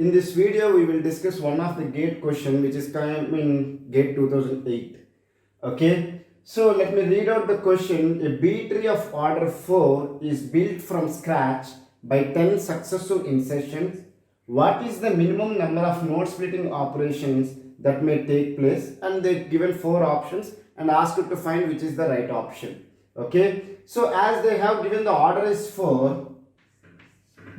In this video, we will discuss one of the gate question which is come in gate 2008. Okay, so let me read out the question. A B tree of order 4 is built from scratch by 10 successive insertions. What is the minimum number of node splitting operations that may take place? And they given 4 options and asked you to find which is the right option. Okay, so as they have given the order is 4,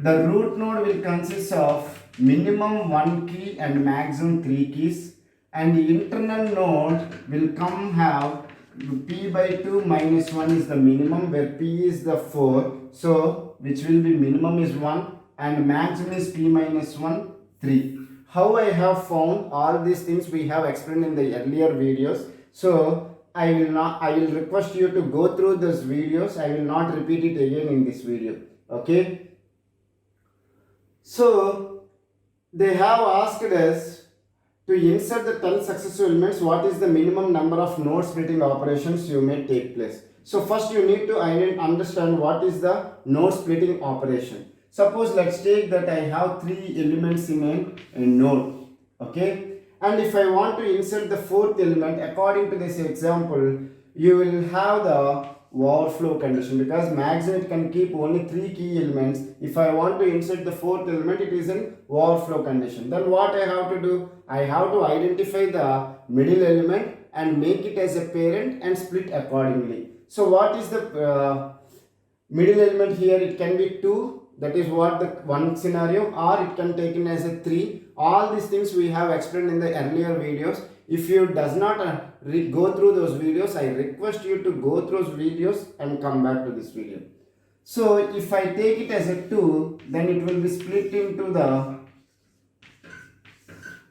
the root node will consist of minimum 1 key and maximum 3 keys, and the internal node will come have p by 2 minus 1 is the minimum, where p is the 4, so which will be minimum is 1 and maximum is p minus 1 3. How I have found all these things we have explained in the earlier videos, so I will request you to go through those videos. I will not repeat it again in this video. Okay, so they have asked us to insert the 10 successive elements. What is the minimum number of node splitting operations you may take place? So first you need to understand what is the node splitting operation. Suppose let's take that I have 3 elements in a node. Okay, and if I want to insert the 4th element, according to this example, you will have the overflow condition, because maximum it can keep only 3 key elements. If I want to insert the 4th element, it is an overflow condition. Then what I have to do? I have to identify the middle element and make it as a parent and split accordingly. So what is the middle element here? It can be 2, that is what the one scenario, or it can take in as a 3. All these things we have explained in the earlier videos. If you does not go through those videos, I request you to go through those videos and come back to this video. So if I take it as a 2, then it will be split into the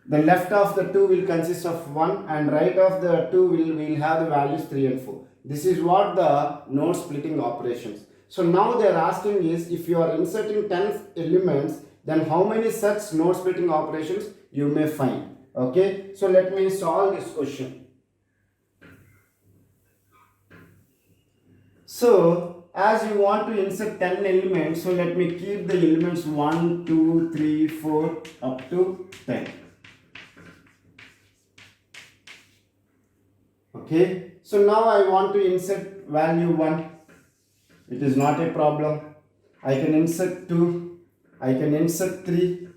left of the 2 will consist of 1 and right of the 2 will have the values 3 and 4. This is what the node splitting operations. So now they are asking is, if you are inserting 10 elements, then how many such node splitting operations you may find. Okay, so let me solve this question. So as you want to insert 10 elements, so let me keep the elements 1, 2, 3, 4 up to 10. Okay, so now I want to insert value 1. It is not a problem. I can insert 2, I can insert 3.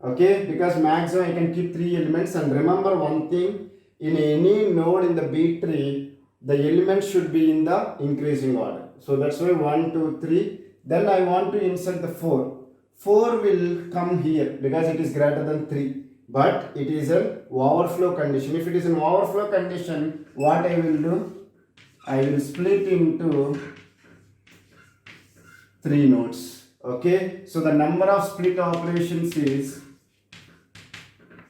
Okay, because maximum I can keep 3 elements. And remember one thing, in any node in the B tree, the elements should be in the increasing order. So that's why 1, 2, 3. Then I want to insert the 4. 4 will come here because it is greater than 3. But it is an overflow condition. If it is an overflow condition, what I will do? I will split into 3 nodes. Okay, so the number of split operations is,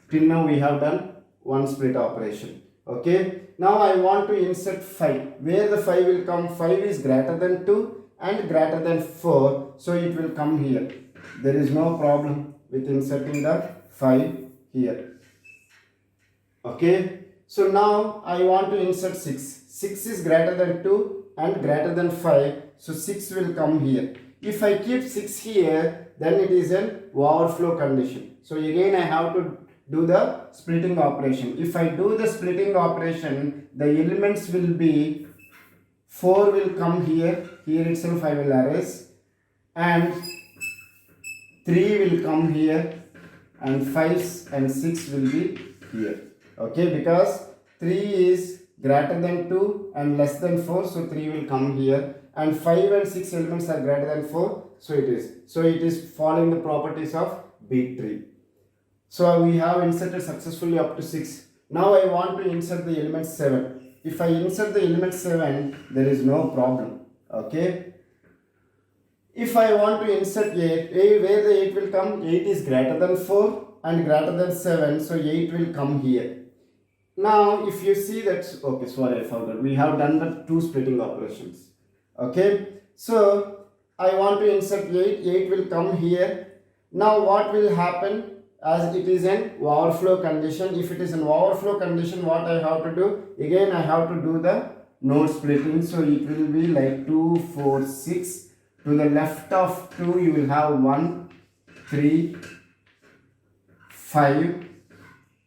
till now we have done 1 split operation. Okay, now I want to insert 5. Where the 5 will come? 5 is greater than 2 and greater than 4, so it will come here. There is no problem with inserting the 5 here. Okay, so now I want to insert 6. 6 is greater than 2 and greater than 5, so 6 will come here. If I keep 6 here, then it is an overflow condition. So again I have to do the splitting operation. If I do the splitting operation, the elements will be 4 will come here. Here itself I will erase, and 3 will come here, and 5 and 6 will be here. Okay, because 3 is greater than 2 and less than 4, so 3 will come here, and 5 and 6 elements are greater than 4, so it is. So it is following the properties of Btree. So we have inserted successfully up to 6. Now I want to insert the element 7. If I insert the element 7, there is no problem. Okay. If I want to insert 8, where the 8 will come? 8 is greater than 4 and greater than 7, so 8 will come here. Now if you see that, okay, sorry, I forgot. We have done the 2 splitting operations. Okay, so I want to insert 8. 8 will come here. Now what will happen? As it is an overflow condition. If it is an overflow condition, what I have to do? Again I have to do the node splitting. So it will be like 2, 4, 6. To the left of 2 you will have 1, 3, 5,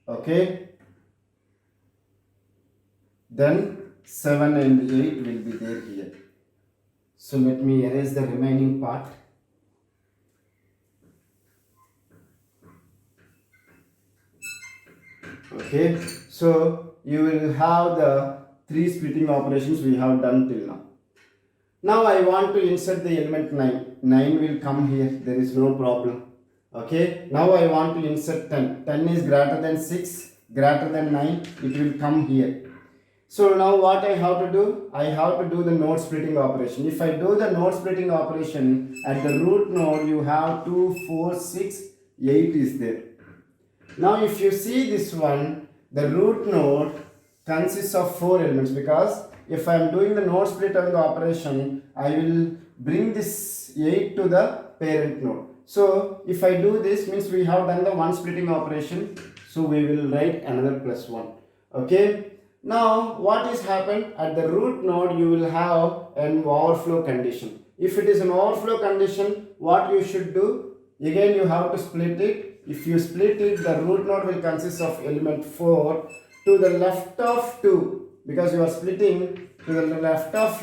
okay, then 7 and 8 will be there here. So let me erase the remaining part. Okay, so you will have the 3 splitting operations we have done till now. Now I want to insert the element 9. 9 will come here, there is no problem. Okay, now I want to insert 10. 10 is greater than 6, greater than 9, it will come here. So now what I have to do? I have to do the node splitting operation. If I do the node splitting operation, at the root node you have 2, 4, 6, 8 is there. Now if you see this one, the root node consists of 4 elements, because if I am doing the node splitting operation, I will bring this 8 to the parent node. So if I do this, means we have done the one splitting operation, so we will write another plus 1. Okay. Now what is happened? At the root node you will have an overflow condition. If it is an overflow condition, what you should do? Again you have to split it. If you split it, the root node will consist of element 4 to the left of 2, because you are splitting to the left of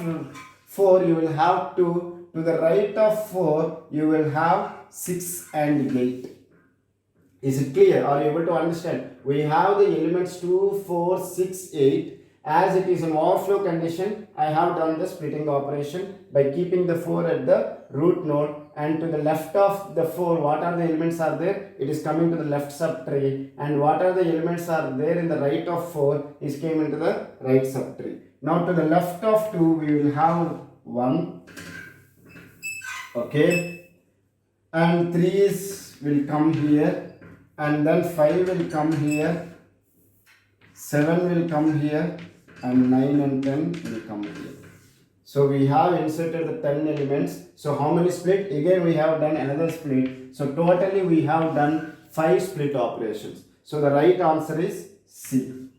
4 you will have 2, to the right of 4 you will have 6 and 8. Is it clear? Are you able to understand? We have the elements 2, 4, 6, 8. As it is an overflow condition, I have done the splitting operation by keeping the 4 at the root node, and to the left of the 4, what are the elements are there? It is coming to the left subtree, and what are the elements are there in the right of 4 is came into the right subtree. Now to the left of 2 we will have 1, okay, and 3 will come here, and then 5 will come here, 7 will come here, and 9 and 10 will come here. So we have inserted the 10 elements. So how many split? Again we have done another split. So totally we have done 5 split operations. So the right answer is C.